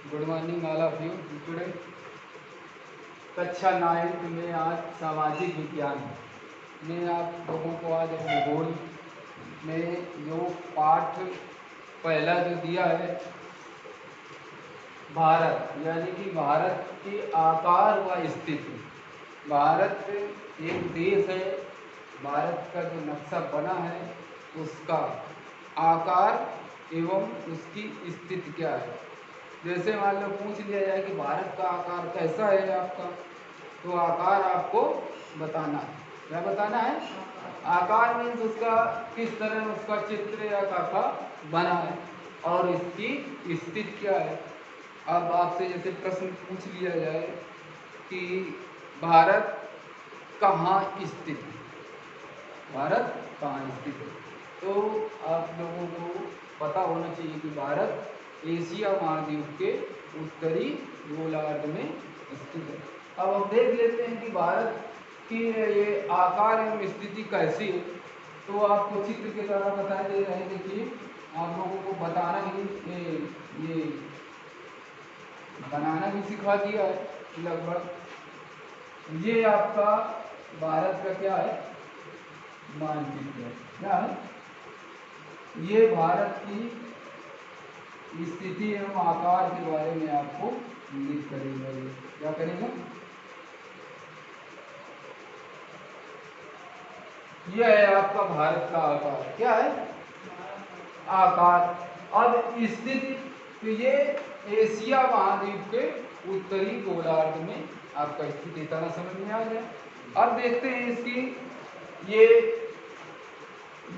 Good morning all of you student. कक्षा 9 में आज सामाजिक विज्ञान में आप लोगों को आज भूगोल में जो पाठ पहला जो दिया है भारत, यानी कि भारत के आकार व स्थिति। भारत एक देश है, भारत का जो नक्शा बना है उसका आकार एवं उसकी स्थिति क्या है। जैसे मान लो पूछ लिया जाए कि भारत का आकार कैसा है आपका, तो आकार आपको बताना है। क्या बताना है? आकार मीन्स उसका किस तरह उसका चित्र या काका बना है और इसकी स्थिति क्या है। अब आपसे जैसे प्रश्न पूछ लिया जाए कि भारत कहाँ स्थित है, भारत कहाँ स्थित है, तो आप लोगों को पता होना चाहिए कि भारत एशिया महाद्वीप के उत्तरी गोलार्ध में स्थित है। अब हम देख लेते हैं कि भारत की ये आकार एवं स्थिति कैसी है। तो आपको चित्र के द्वारा बताए दे रहे हैं। देखिए, आप लोगों को बताना ही ये बनाना भी सिखा दिया है लगभग। ये आपका भारत का क्या है, मानचित्र है। क्या है ये? भारत की स्थिति एवं आकार के बारे में आपको इंगित करेगा। ये क्या करेगा? यह है आपका भारत का आकार। क्या है? आकार। अब स्थिति, तो ये एशिया महाद्वीप के उत्तरी गोलार्ध में आपका स्थिति इतना समझ में आ गया। अब देखते हैं इसकी, ये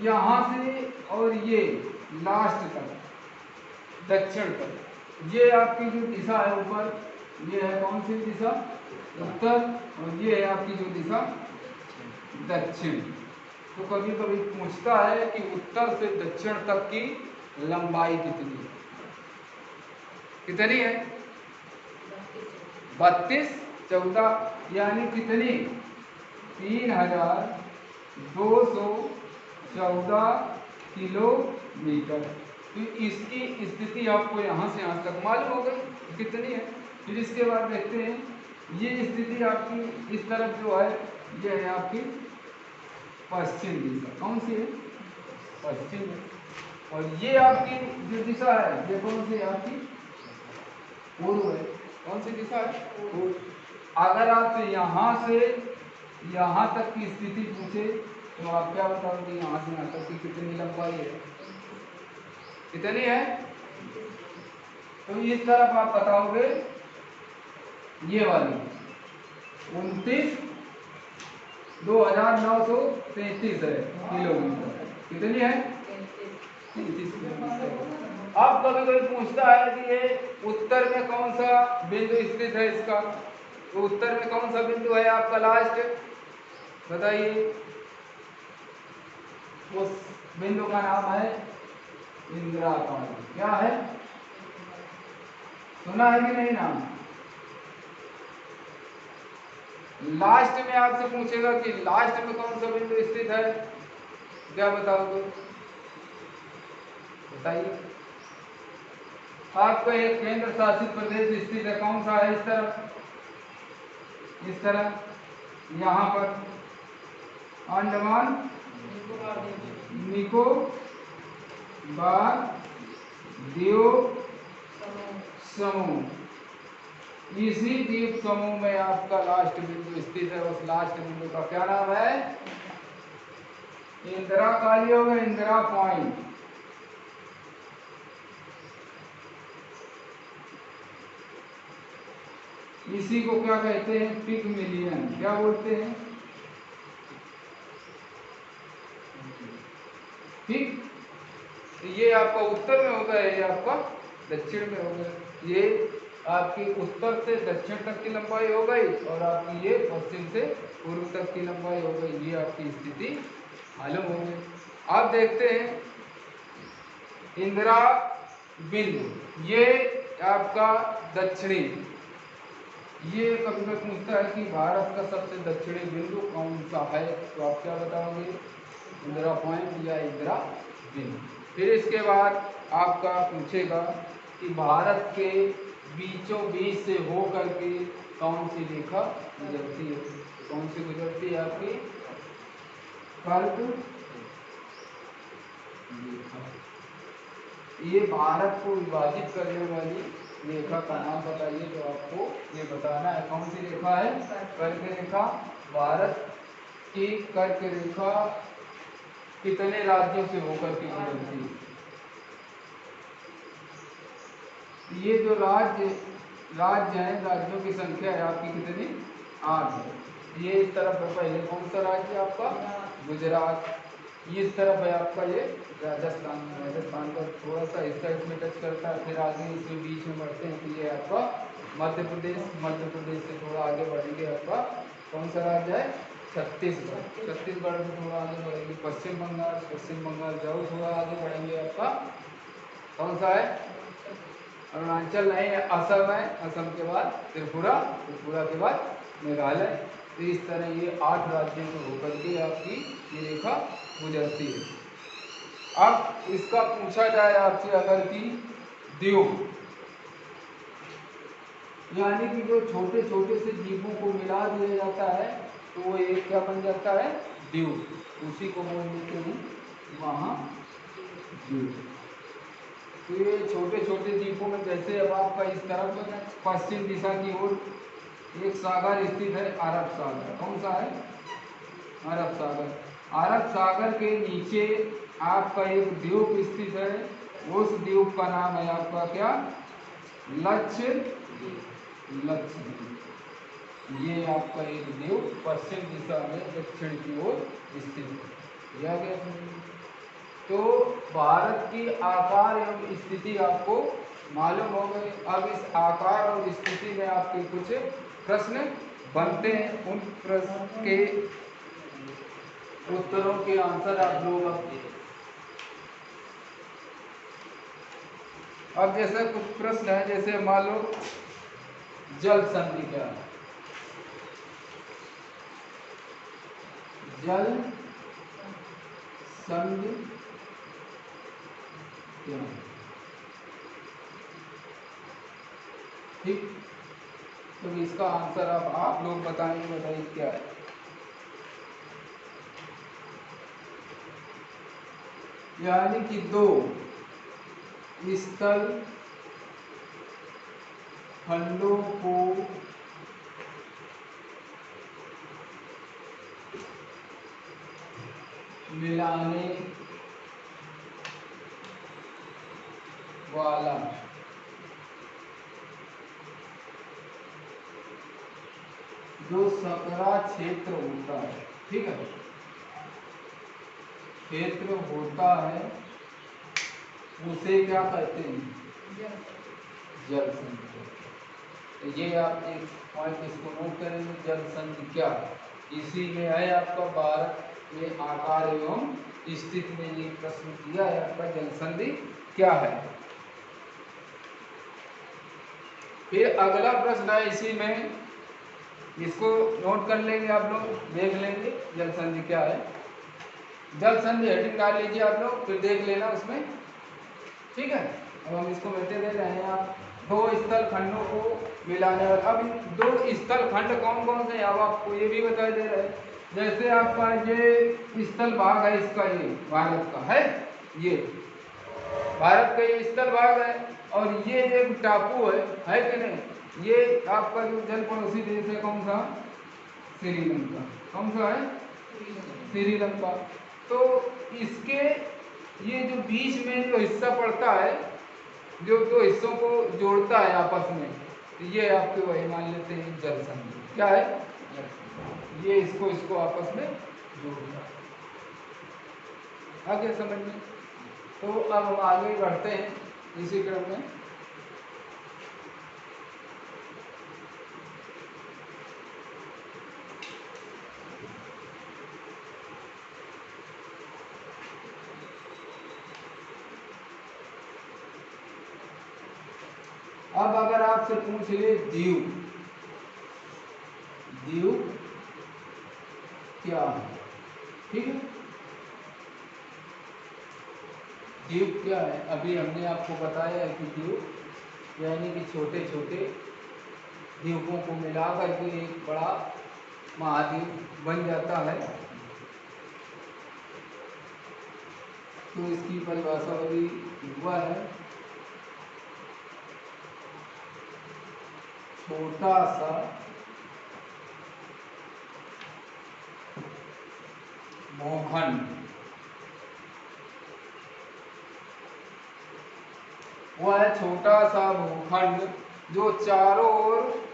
यहां से और ये लास्ट तक दक्षिण तक, ये आपकी जो दिशा है ऊपर, ये है कौन सी दिशा? उत्तर। और ये है आपकी जो दिशा दक्षिण। तो कभी कभी पूछता है कि उत्तर से दक्षिण तक की लंबाई कितनी है? कितनी है? 32 14, यानी कितनी? 3214 किलोमीटर। तो इसकी स्थिति आपको यहाँ से यहाँ तक मालूम हो गई कितनी है। फिर इसके बाद देखते हैं, ये स्थिति आपकी इस तरफ जो है, ये है आपकी पश्चिम दिशा। कौन सी है? पश्चिम है। और ये आपकी जो दिशा है, ये कौन सी है? आपकी पूर्व है। कौन सी दिशा है? पूर्व। अगर आपसे यहाँ से यहाँ तक की स्थिति पूछे तो आप क्या बताओगे? यहाँ से यहाँ तक की कितनी लंबाई है? कितनी है? तो इस तरफ आप बताओगे ये वाली 29,933 है किलोमीटर। कितनी है? 33 किलोमीटर। अब कभी कोई पूछता है कि ये उत्तर में कौन सा बिंदु स्थित है इसका, तो उत्तर में कौन सा बिंदु है आपका लास्ट, बताइए। उस बिंदु का नाम है इंदिरा कॉलोनी। क्या है? सुना है कि नहीं नाम? लास्ट में आपसे पूछेगा कि लास्ट में कौन सा बिंदु स्थित है, क्या बताओगे? बताइए। आपका एक केंद्र शासित प्रदेश स्थित है, कौन सा है? इस तरफ, इस तरह, यहाँ पर अंडमान निकोबार द्वीप समूह, इसी द्वीप समूह में आपका लास्ट बिंदु स्थित है। उस लास्ट बिंदु का क्या नाम है? इंदिरा कालियो में इंदिरा पॉइंट। इसी को क्या कहते हैं? पिगमिलियन। क्या बोलते हैं? ठीक। तो ये आपका उत्तर में होगा, ये आपका दक्षिण में होगा। ये आपकी उत्तर से दक्षिण तक की लंबाई हो गई और आपकी ये पश्चिम से पूर्व तक की लंबाई हो गई। ये आपकी स्थिति मालूम हो गई। आप देखते हैं इंदिरा बिंदु, ये आपका दक्षिणी। ये कभी कभी पूछता है कि भारत का सबसे दक्षिणी बिंदु कौन सा है, तो आप क्या बताओगे? इंदिरा पॉइंट या इंदिरा बिंदु। फिर इसके बाद आपका पूछेगा कि भारत के बीचों बीच से हो करके कौन सी रेखा गुजरती है? कौन सी गुजरती है आपकी? कर्क रेखा। ये भारत को विभाजित करने वाली रेखा का नाम बताइए जो आपको ये बताना है। कौन सी रेखा है? कर्क रेखा। भारत की कर्क रेखा कितने राज्यों से होकर के गुजरती है? ये जो राज्य है, राज्यों की संख्या है आपकी कितनी? 8 है। ये इस तरफ है, पहले कौन सा राज्य है आपका? गुजरात। ये इस तरफ है आपका ये राजस्थान। राजस्थान का थोड़ा सा हिस्सा इसमें टच करता है, फिर आगे इसमें बीच में बढ़ते हैं तो ये आपका मध्य प्रदेश। मध्य प्रदेश से थोड़ा आगे बढ़ेंगे आपका कौन सा राज्य है? छत्तीसगढ़। छत्तीसगढ़ में थोड़ा आगे बढ़ेंगे पश्चिम बंगाल। पश्चिम बंगाल जाओ थोड़ा आगे बढ़ेंगे आपका कौन सा है? अरुणाचल नहीं है, असम है। असम के बाद त्रिपुरा, त्रिपुरा के बाद मेघालय। तो इस तरह ये 8 राज्यों में होकर के आपकी ये रेखा गुजरती है। अब इसका पूछा जाए आपसे अगर कि द्वीप, यानी कि जो छोटे छोटे से द्वीपों को मिला दिया जाता है तो वो एक क्या बन जाता है? द्वीप। उसी को बोल देते हैं महाद्वीप। तो ये छोटे छोटे द्वीपों में जैसे अब आपका इस तरफ पश्चिम दिशा की ओर एक सागर स्थित है, अरब सागर। कौन सा है? अरब सागर। अरब सागर के नीचे आपका एक द्वीप स्थित है, उस द्वीप का नाम है आपका क्या? लक्षद्वीप। ये आपका एक द्वीप पश्चिम दिशा में दक्षिण की ओर स्थित है। यह गया समझ। तो भारत की आकार एवं स्थिति आपको मालूम हो गई। अब इस आकार और स्थिति में आपके कुछ प्रश्न बनते हैं, उन प्रश्न के उत्तरों के आंसर आप लोग अब जैसे कुछ प्रश्न है, जैसे मान लो जल संधि क्या है? जल संधि क्या है? ठीक, तो इसका आंसर आप लोग बताएंगे। बताइए क्या है? यानी कि दो स्थल खंडों को मिलाने वाला जो सकरा क्षेत्र होता है, ठीक है, क्षेत्र होता है उसे क्या कहते हैं? जल संधि। ये आप एक पॉइंट इसको नोट करेंगे, जल संधि क्या? इसी में है आपका भारत में आकार एवं स्थिति में ये प्रश्न किया है आपका जल संधि क्या है। फिर अगला प्रश्न है इसी में, इसको नोट कर लेंगे आप लोग, देख लेंगे जल संधि क्या है। जल संधि हेडिंग डाल लीजिए आप लोग, फिर देख लेना उसमें, ठीक है। अब हम इसको बैठे दे रहे हैं आप दो स्थल खंडों को मिलाने वाले। अब दो स्थल खंड कौन कौन से, अब आपको ये भी बता दे रहे हैं। जैसे आपका ये स्थल भाग है, इसका ये भारत का है, ये भारत का ये स्थल भाग है, और ये एक टापू है कि नहीं? ये आपका जो जल पड़ोसी देश है कौन सा? श्रीलंका। कौन सा है? श्रीलंका। तो इसके ये जो बीच में जो हिस्सा पड़ता है, जो दो हिस्सों को जोड़ता है आपस में, तो ये आपके वही मान लेते हैं जल संधि। क्या है? ये इसको आपस में जोड़ता है। आगे समझ में? तो अब हम आगे बढ़ते हैं इसी क्रम में। अब अगर आपसे पूछ ले द्वीप, द्वीप क्या है, ठीक है, द्वीप क्या है? अभी हमने आपको बताया है कि द्वीप यानी कि छोटे छोटे द्वीपों को मिला करके एक बड़ा महाद्वीप बन जाता है। तो इसकी परिभाषा भी हुआ है, छोटा सा भूखंड। वह है छोटा सा भूखंड जो चारों ओर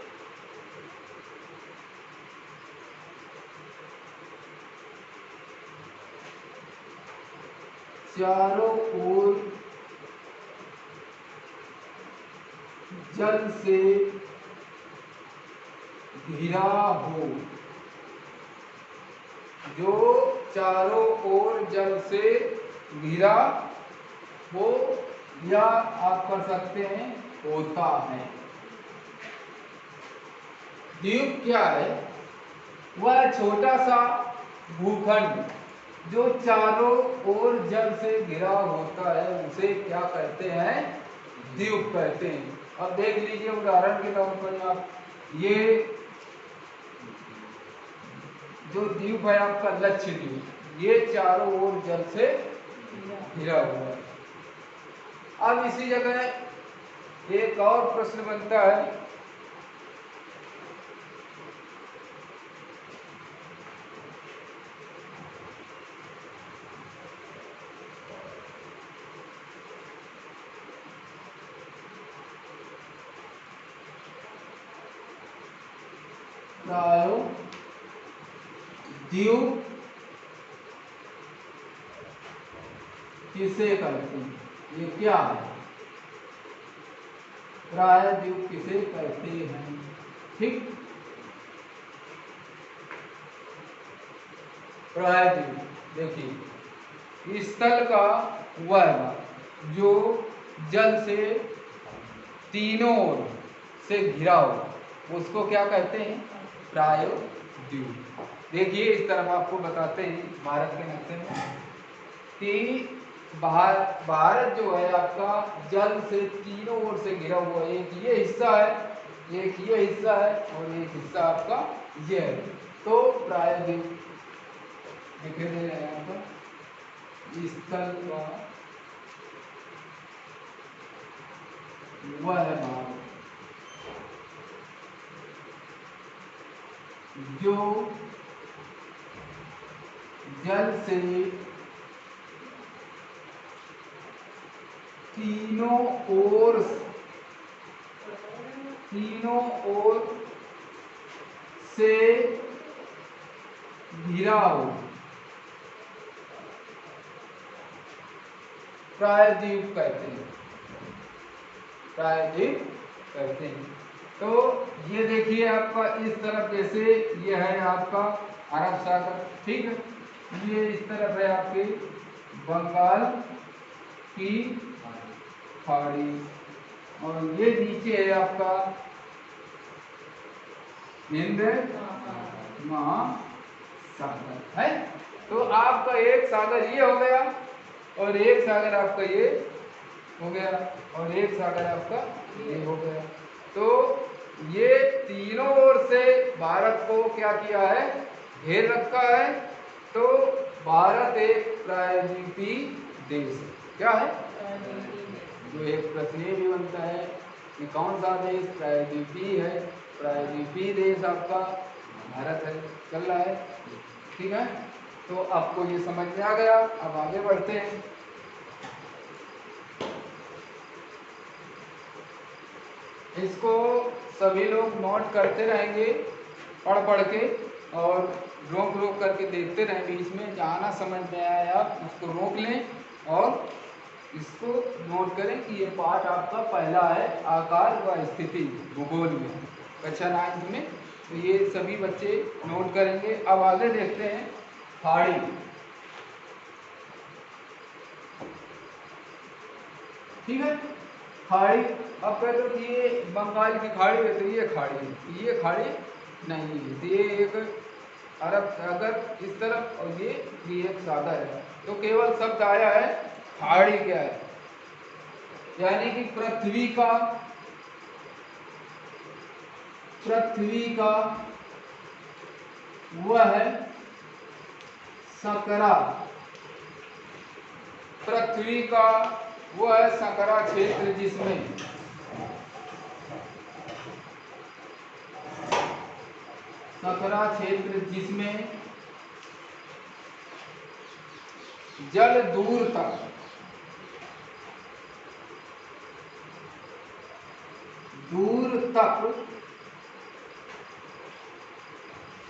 जल से घिरा हो, जो चारों ओर जल से घिरा हो, या आप कर सकते हैं होता है। द्वीप क्या है? वह छोटा सा भूखंड जो चारों ओर जल से घिरा होता है, उसे क्या कहते हैं? द्वीप कहते हैं। अब देख लीजिए उदाहरण के तौर पर, आप ये जो द्वीप है आपका लक्षद्वीप, ये चारों ओर जल से घिरा हुआ है। अब इसी जगह एक और प्रश्न बनता है, द्वीप किसे कहते हैं? ये क्या है? प्रायद्वीप किसे कहते हैं? ठीक, प्रायद्वीप देखिए स्थल का वह भाग जो जल से तीनों ओर से घिरा हो, उसको क्या कहते हैं? प्रायद्वीप। देखिए इस तरफ आपको बताते हैं भारत के नक्शे में कि भारत जो है आपका जल से तीनों ओर से घिरा हुआ है। एक ये हिस्सा है, एक ये हिस्सा है, और एक हिस्सा आपका ये है। तो प्रायद्वीप दिखे दे रहे हैं यहाँ पर, स्थल का वह भाग जो जल से तीनों ओर से घिरा हो, प्रायद्वीप कहते हैं। प्रायद्वीप कहते हैं। तो ये देखिए आपका इस तरफ, जैसे ये है आपका अरब सागर, ठीक है, ये इस तरफ है आपके बंगाल की खाड़ी, और ये नीचे है आपका हिंद महासागर है। तो आपका एक सागर ये हो गया, और एक सागर आपका ये हो गया, और एक सागर आपका ये हो गया। तो ये तीनों ओर से भारत को क्या किया है? घेर रखा है। तो भारत एक प्रायद्वीपीय देश है। क्या है? जो एक प्रश्न भी बनता है कि कौन सा देश प्रायद्वीपीय है? प्रायद्वीपीय देश आपका भारत है। चल रहा है, ठीक है। तो आपको ये समझ में आ गया। अब आगे बढ़ते हैं। इसको सभी लोग नोट करते रहेंगे, पढ़ के, और रोक करके देखते रहें। बीच में जहाँ ना समझ में आए आप उसको रोक लें और इसको नोट करें कि ये पाठ आपका पहला है, आकार व स्थिति भूगोल में, कक्षा 9 में। तो ये सभी बच्चे नोट करेंगे। अब आगे देखते हैं खाड़ी। ठीक है, खाड़ी। अब कहते हो कि ये बंगाल की खाड़ी है, तो ये खाड़ी है, ये खाड़ी नहीं है, तो ये एक अरब सागर इस तरफ, और ये एक सागर है। तो केवल शब्द आया है खाड़ी क्या है, यानी कि पृथ्वी का पृथ्वी का वह सकरा, पृथ्वी का वह सकरा क्षेत्र जिसमें सकरा क्षेत्र जिसमें जल दूर तक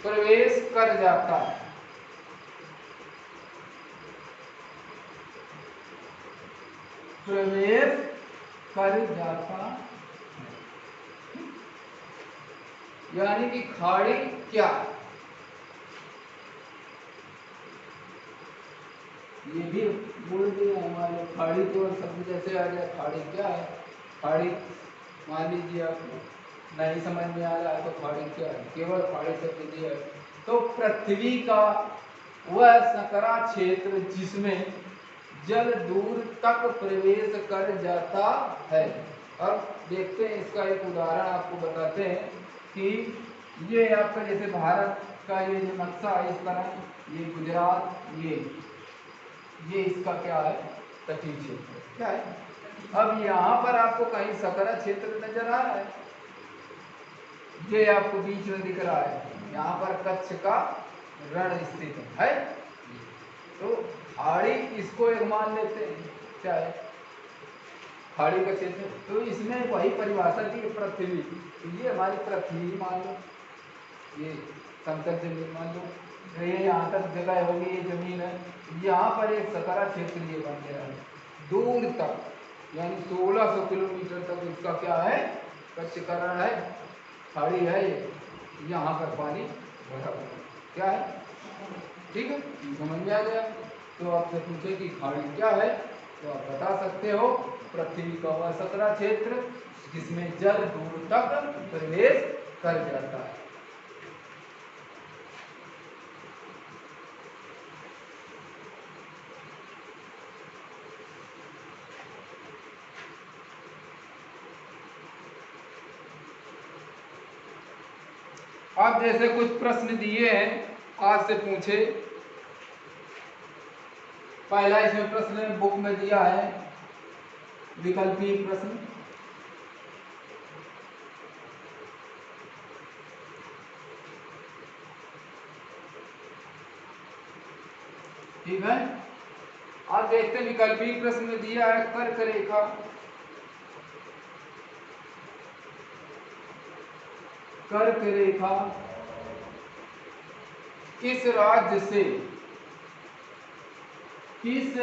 प्रवेश कर जाता है। प्रवेश कर जाता है, यानी कि खाड़ी क्या, ये भी बोल दिया हमारे खाड़ी तो शब्द जैसे आ गया, खाड़ी क्या है, खाड़ी मान लीजिए आप नहीं समझ में आ रहा है तो खाड़ी क्या है, केवल खाड़ी शब्द दिया है। तो पृथ्वी का वह सकरा क्षेत्र जिसमें जल दूर तक प्रवेश कर जाता है। अब देखते हैं इसका एक उदाहरण आपको बताते हैं कि ये आपका जैसे भारत का ये जो नक्शा है इस तरह, ये गुजरात, ये इसका क्या है, तटीय क्षेत्र क्या है। अब यहाँ पर आपको कहीं सकरा क्षेत्र नजर आ रहा है, ये आपको बीच में दिख रहा है, यहाँ पर कच्छ का रण स्थित है। तो खाड़ी इसको एक मान लेते हैं, क्या है, खाड़ी का क्षेत्र। तो इसमें वही परिभाषा की पृथ्वी, तो ये हमारी पृथ्वी मान लो, ये समतल जमीन मान लो, तो ये यहाँ तक जगह होगी, ये जमीन है, यहाँ पर एक सकरा क्षेत्र ये बन गया है दूर तक, यानी 1600 किलोमीटर तक इसका क्या है, कच्छकरण है, खाड़ी है, ये यहाँ पर पानी भरा हुआ क्या है, ठीक है, समझ में आ गया। तो आपसे पूछे कि खाड़ी क्या है, तो आप बता सकते हो पृथ्वी का वह सकरा क्षेत्र जिसमें जल दूर तक प्रवेश कर जाता है। अब जैसे कुछ प्रश्न दिए हैं आज से पूछे, पहला इसमें प्रश्न बुक में दिया है विकल्पीय प्रश्न, ठीक है। अब देखते हैं विकल्पीय प्रश्न में दिया है कर्क रेखा, कर्क रेखा किस राज्य से, किस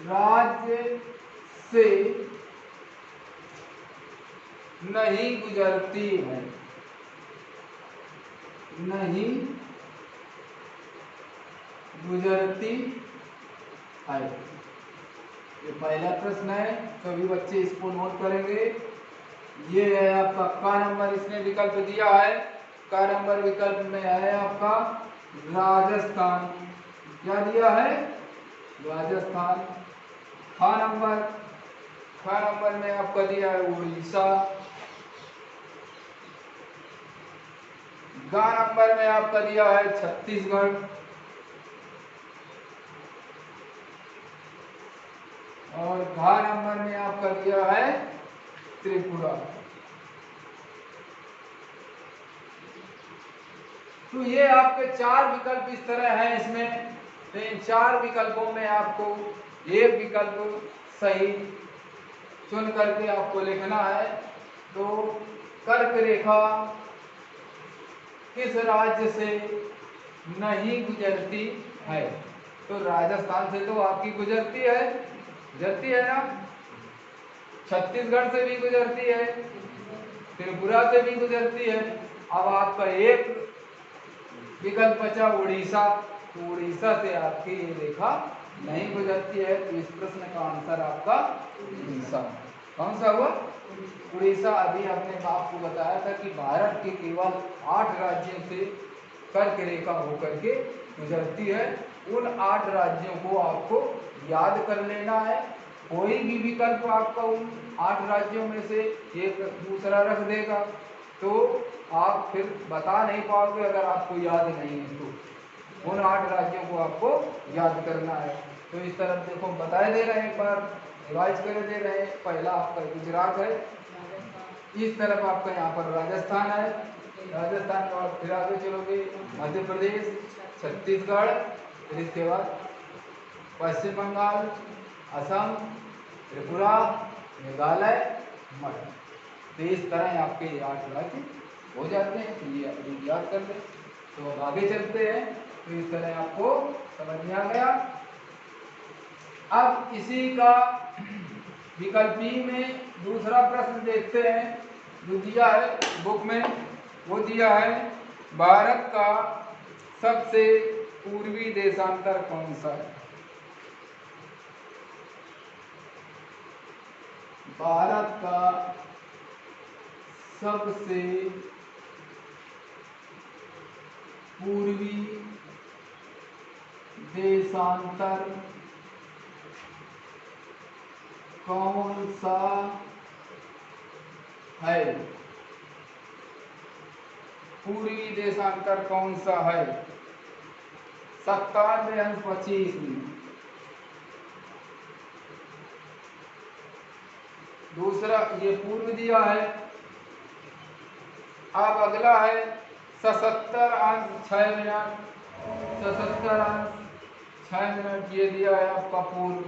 राज्य से नहीं गुजरती है, नहीं गुजरती है। ये पहला प्रश्न है, सभी बच्चे इसको नोट करेंगे। ये है आपका का नंबर, इसने विकल्प दिया है, का नंबर विकल्प में है आपका राजस्थान, क्या दिया है, राजस्थान। खा नंबर में आपका दिया है उड़ीसा, गा नंबर में आपका दिया है छत्तीसगढ़, और घा नंबर में आपका दिया है त्रिपुरा। तो ये आपके चार विकल्प इस तरह हैं इसमें, तो इन चार विकल्पों में आपको एक विकल्प सही चुन करके आपको लिखना है। तो कर्क रेखा किस राज्य से नहीं गुजरती है, तो राजस्थान से तो आपकी गुजरती है ना, छत्तीसगढ़ से भी गुजरती है, त्रिपुरा से भी गुजरती है। अब आपका एक विकल्प बचा उड़ीसा, तो उड़ीसा से आपकी ये रेखा नहीं गुजरती है, तो इस प्रश्न का आंसर आपका उड़ीसा। कौन सा हुआ, उड़ीसा। अभी आपने आपको बताया था कि भारत के केवल 8 राज्यों से कर्क रेखा होकर के गुजरती है, उन 8 राज्यों को आपको याद कर लेना है। कोई भी विकल्प आपका उन 8 राज्यों में से एक दूसरा रख देगा तो आप फिर बता नहीं पाओगे अगर आपको याद नहीं है तो। उन 8 राज्यों को आपको याद करना है। तो इस तरफ देखो बताए दे रहे हैं, एक बार रिवाइज कर दे रहे हैं। पहला आपका गुजरात है, इस तरफ आपका यहाँ पर राजस्थान है, राजस्थान के बाद फिर आगे चलोगे मध्य प्रदेश, छत्तीसगढ़, फिर इसके बाद पश्चिम बंगाल, असम, त्रिपुरा, मेघालय, मणिपुर। तो इस तरह आपके 8 राज्य हो जाते हैं। तो ये अभी याद कर लें। तो अब आगे चलते हैं। तो इस तरह आपको समझ में आ गया। अब इसी का विकल्प बी में दूसरा प्रश्न देखते हैं जो दिया है बुक में। वो दिया है भारत का सबसे पूर्वी देशांतर कौन सा है? भारत का सबसे पूर्वी देशांतर कौन सा है? पूर्वी देशांतर कौन सा है? 97 अंक 25 में। दूसरा ये पूर्व दिया है। अब अगला है 77 अंक 6 मिनट, 77 अंक 6 मिनट ये दिया है आपका पूर्व।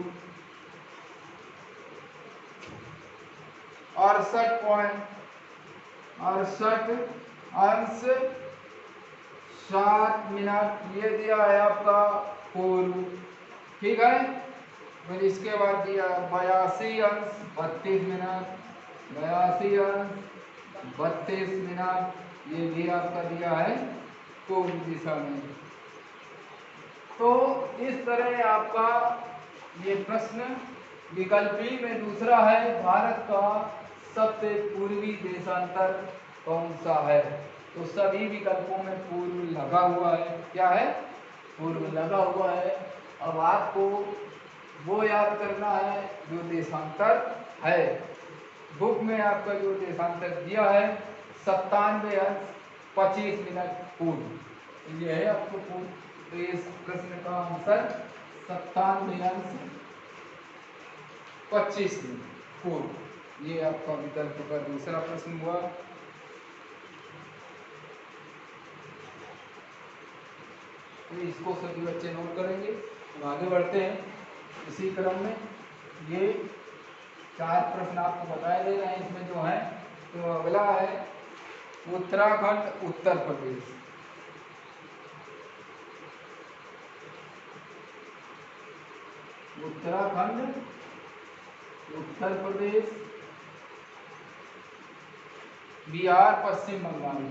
68 अंश 7 मिनट ये दिया है आपका पूर्व। ठीक है। फिर इसके बाद दिया 82 अंश 32 मिनट, 82 अंश 32 मिनट ये भी आपका दिया है पूर्व दिशा में। तो इस तरह आपका ये प्रश्न विकल्पी में दूसरा है भारत का सबसे पूर्वी देशांतर कौन सा है? तो सभी विकल्पों में पूर्व लगा हुआ है। क्या है? पूर्व लगा हुआ है। अब आपको वो याद करना है जो देशांतर है। बुक में आपका जो देशांतर दिया है 97 अंश 25 मिनट पूर्व, ये है आपको पूर्व। तो इस प्रश्न का आंसर 97 अंश 25 मिनट पूर्व, ये आपका विकल्प का दूसरा प्रश्न हुआ। तो इसको सभी बच्चे नोट करेंगे। हम आगे बढ़ते हैं इसी क्रम में। ये 4 प्रश्न आपको बताए दे रहे हैं इसमें जो है। तो अगला है उत्तराखंड उत्तर प्रदेश। उत्तराखंड उत्तर प्रदेश, बिहार पश्चिम बंगाल,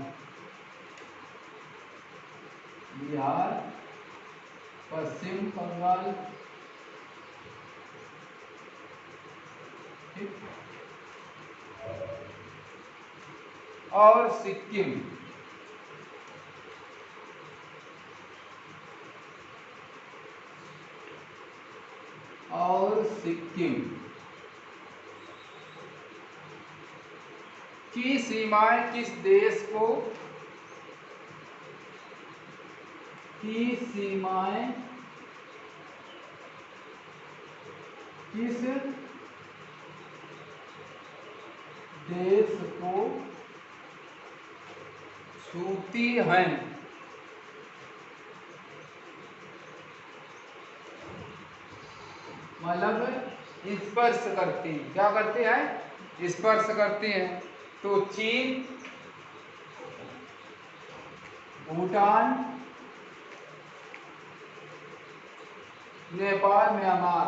बिहार पश्चिम बंगाल, और सिक्किम। और सिक्किम की सीमाएं किस देश को, की सीमाएं किस देश को छूती हैं? मतलब स्पर्श करती, क्या करती हैं? स्पर्श करती हैं। तो चीन, भूटान, नेपाल, म्यांमार,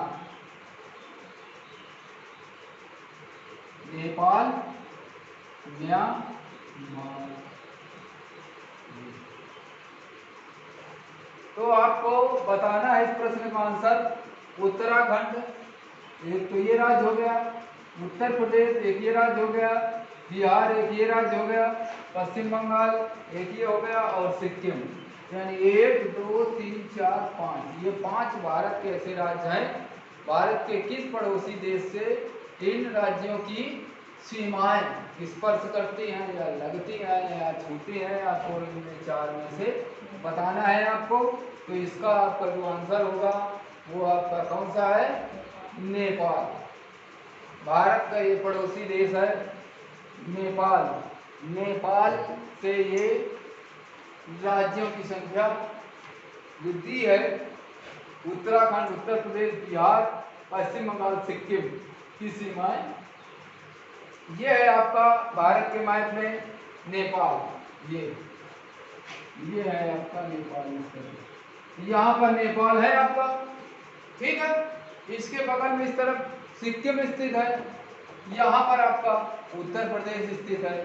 नेपाल, म्यांमार। तो आपको बताना है इस प्रश्न का आंसर। उत्तराखंड एक तो ये राज्य हो गया, उत्तर प्रदेश एक ये राज्य हो गया, बिहार एक ये राज्य हो गया, पश्चिम बंगाल एक ये हो गया, और सिक्किम। यानी 1 2 3 4 5 ये 5 भारत के ऐसे राज्य हैं भारत के किस पड़ोसी देश से इन राज्यों की सीमाएं स्पर्श करती हैं या लगती हैं या छूती हैं, आपको इनमें चार में से बताना है आपको। तो इसका आपका जो आंसर होगा वो आपका कौन सा है? नेपाल। भारत का ये पड़ोसी देश है नेपाल। नेपाल से ये राज्यों की संख्या वृद्धि है। उत्तराखंड, उत्तर प्रदेश, बिहार, पश्चिम बंगाल, सिक्किम की सीमाएं ये है आपका भारत के मैप में नेपाल। ये है आपका नेपाल। यहाँ पर नेपाल है आपका, ठीक है। इसके बगल में इस तरफ सिक्किम स्थित है, यहाँ पर आपका उत्तर प्रदेश स्थित है,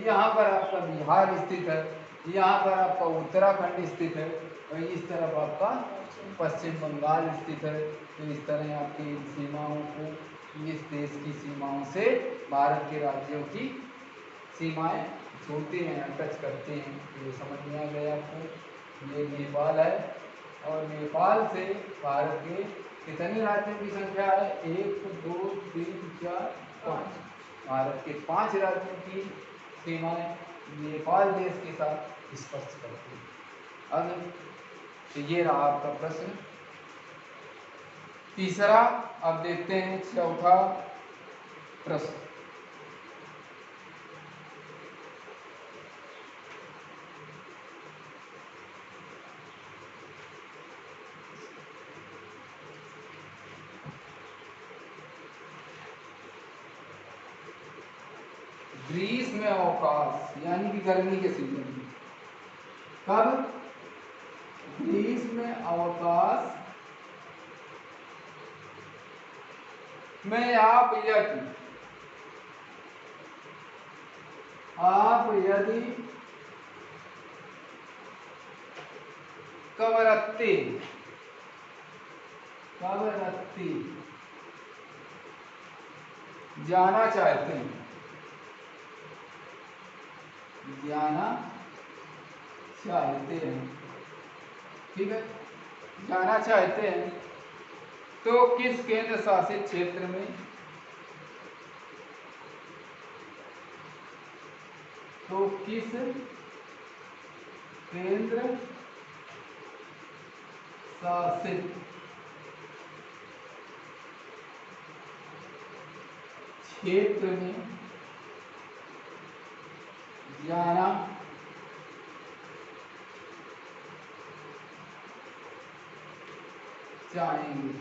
यहाँ पर आपका बिहार स्थित है, यहाँ पर आपका उत्तराखंड स्थित है और इस तरफ आपका पश्चिम बंगाल स्थित है। तो इस तरह आपकी इन सीमाओं को, इस देश की सीमाओं से भारत के राज्यों की सीमाएं छूती हैं, टच करती हैं। ये समझ में आ गया आपको। ये नेपाल है और नेपाल से भारत के कितने राज्यों की संख्या है? 1 2 3 4 5। भारत के 5 राज्यों की सीमाएं नेपाल देश के साथ स्पर्श करती है। अब तो ये रहा आपका प्रश्न तीसरा। अब देखते हैं चौथा प्रश्न। ग्रीष्म अवकाश यानी कि गर्मी के सीजन में, कब? ग्रीष्म अवकाश में आप यदि कवरत्ती जाना चाहते हैं, ठीक है, जाना चाहते हैं, तो किस केंद्र शासित क्षेत्र में केंद्र शासित क्षेत्र में जाना चाहेंगे?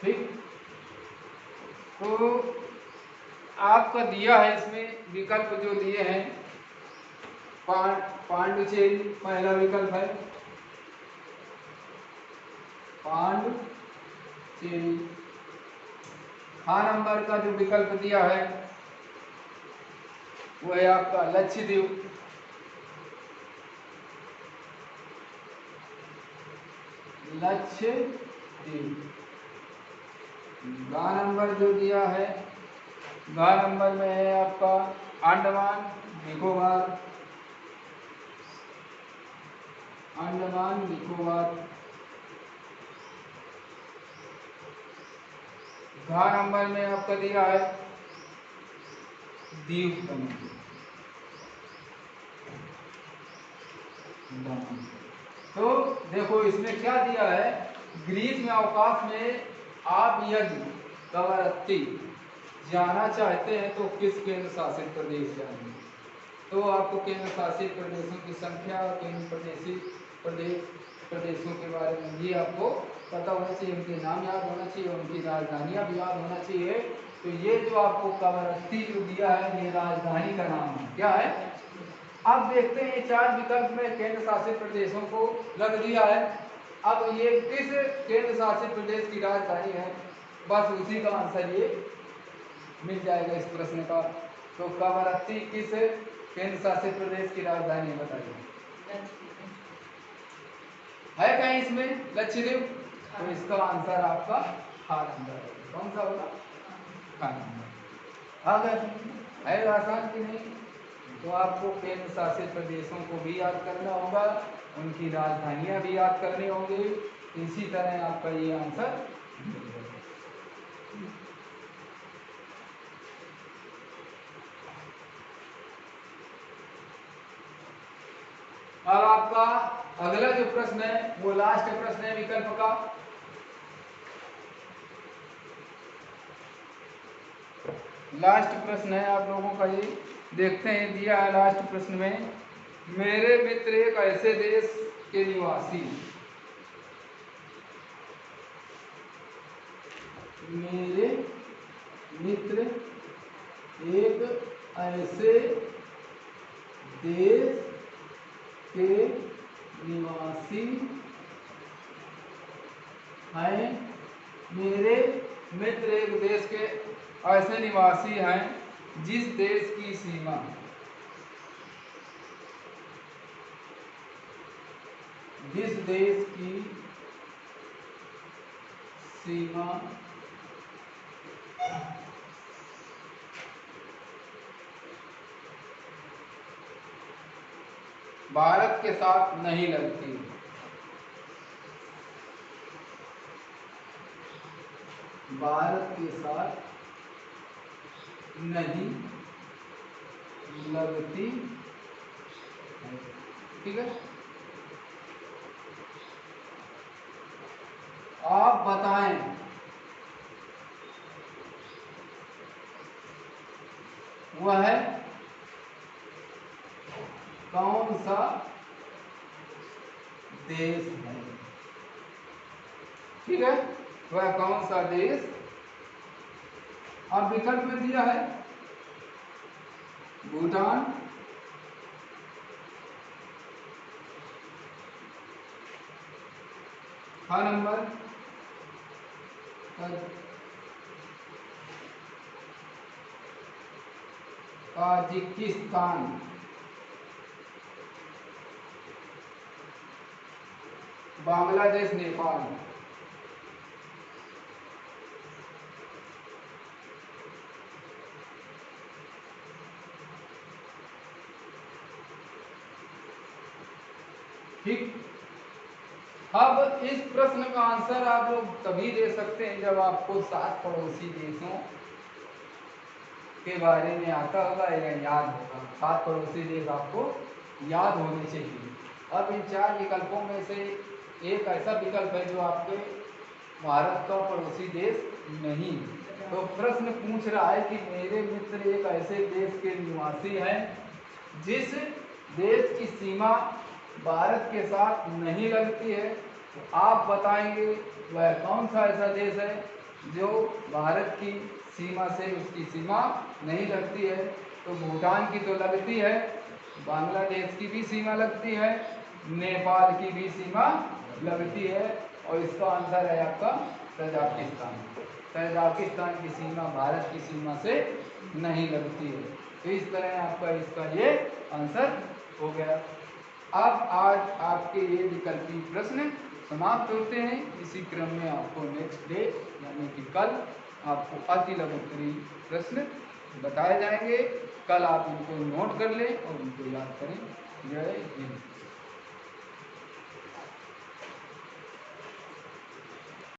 ठीक, तो आपका दिया है इसमें विकल्प जो दिए हैं, पांडुचेरी पहला विकल्प है, पांडुचेरी। हाँ नंबर का जो विकल्प दिया है वो है आपका लक्षद्वीप। गा नंबर जो दिया है, गा नंबर में है आपका अंडमान निकोबार। घा नंबर में आपका दिया है दीव दमन। तो देखो इसमें क्या दिया है, ग्रीष्म अवकाश में आप यदि कवरत्ती जाना चाहते हैं तो किस केंद्र शासित प्रदेश जाएंगे? तो आपको केंद्र शासित प्रदेशों की संख्या, केंद्र प्रदेशों के बारे में भी आपको पता होना चाहिए, उनके नाम याद होना चाहिए, उनकी राजधानियां भी याद होना चाहिए। तो ये जो आपको कवरत्ती जो दिया है ये राजधानी का नाम है, क्या है? अब देखते हैं 4 विकल्प में केंद्र शासित प्रदेशों को लग दिया है। अब ये किस केंद्र शासित प्रदेश की राजधानी है, बस उसी का आंसर ये मिल जाएगा इस प्रश्न का। तो कवरत्ती किस केंद्र शासित प्रदेश की राजधानी है बताइए? है कहीं इसमें लक्षद्वीप? तो इसका आंसर आपका हाँ नंबर है। कौन सा होगा? हाँ नंबर। आ गया है आसान कि नहीं? तो आपको केंद्र शासित प्रदेशों को भी याद करना होगा, उनकी राजधानियां भी याद करनी होंगी, इसी तरह आपका ये आंसर। अब आपका अगला जो प्रश्न है वो लास्ट प्रश्न है विकल्प का। लास्ट प्रश्न है आप लोगों का ये, देखते हैं दिया है लास्ट प्रश्न में, मेरे मित्र एक ऐसे देश के निवासी, मेरे मित्र एक ऐसे देश के निवासी हैं, मेरे मित्र एक देश के ऐसे निवासी हैं जिस देश की सीमा, जिस देश की सीमा भारत के साथ नहीं लगती, भारत के साथ नहीं लगती, ठीक है। आप बताएं वह कौन सा देश है, ठीक है, वह कौन सा देश। अब विकल्प में दिया है भूटान, हाँ नंबर ताजिकिस्तान, बांग्लादेश, नेपाल। ठीक, अब इस प्रश्न का आंसर आप लोग तभी दे सकते हैं जब आपको 7 पड़ोसी देशों के बारे में आता होगा या याद होगा। 7 पड़ोसी देश आपको याद होने चाहिए। अब इन 4 विकल्पों में से एक ऐसा विकल्प है जो आपके भारत का पड़ोसी देश नहीं, तो प्रश्न पूछ रहा है कि मेरे मित्र एक ऐसे देश के निवासी हैं जिस देश की सीमा भारत के साथ नहीं लगती है, तो आप बताएंगे वह कौन सा ऐसा देश है जो भारत की सीमा से उसकी सीमा नहीं लगती है। तो भूटान की तो लगती है, बांग्लादेश की भी सीमा लगती है, नेपाल की भी सीमा लगती है, और इसका आंसर है आपका तजाकिस्तान। तजाकिस्तान की सीमा भारत की सीमा से नहीं लगती है। तो इस तरह आपका इसका ये आंसर हो गया। अब आज आपके ये विकल्पीय प्रश्न समाप्त होते हैं। इसी क्रम में आपको नेक्स्ट डे यानी कि कल आपको अति लघुत्तरीय प्रश्न बताए जाएंगे। कल आप इनको नोट कर लें और उनको याद करें। जय हिंद।